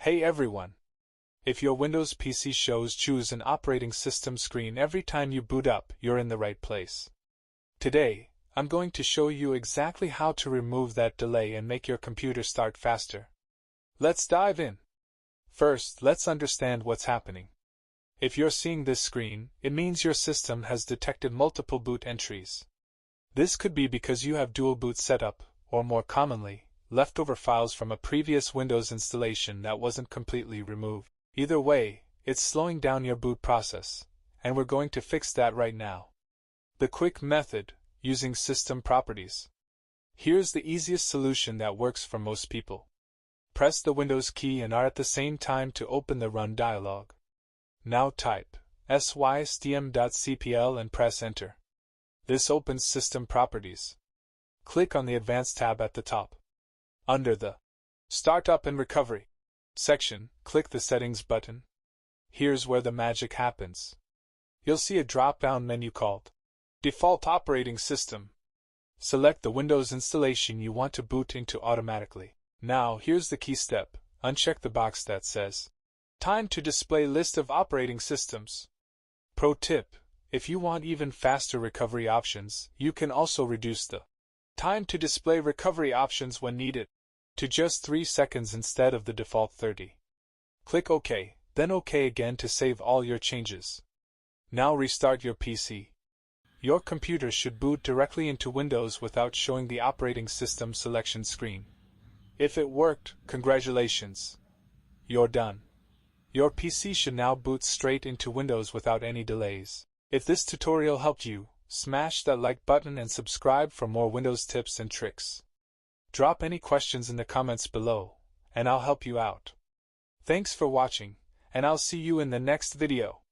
Hey everyone! If your Windows PC shows choose an operating system screen every time you boot up, you're in the right place. Today, I'm going to show you exactly how to remove that delay and make your computer start faster. Let's dive in. First, let's understand what's happening. If you're seeing this screen, it means your system has detected multiple boot entries. This could be because you have dual boot set up, or more commonly, leftover files from a previous Windows installation that wasn't completely removed. Either way, it's slowing down your boot process, and we're going to fix that right now. The quick method, using system properties. Here's the easiest solution that works for most people. Press the Windows key and R at the same time to open the Run dialog. Now type sysdm.cpl and press Enter. This opens System Properties. Click on the Advanced tab at the top. Under the Startup and Recovery section, click the Settings button. Here's where the magic happens. You'll see a drop-down menu called Default Operating System. Select the Windows installation you want to boot into automatically. Now, here's the key step. Uncheck the box that says Time to display list of operating systems. Pro tip: if you want even faster recovery options, you can also reduce the time to display recovery options when needed to just 3 seconds instead of the default 30. Click OK, then OK again to save all your changes. Now restart your PC. Your computer should boot directly into Windows without showing the operating system selection screen. If it worked, congratulations. You're done. Your PC should now boot straight into Windows without any delays. If this tutorial helped you, smash that like button and subscribe for more Windows tips and tricks. Drop any questions in the comments below, and I'll help you out. Thanks for watching, and I'll see you in the next video.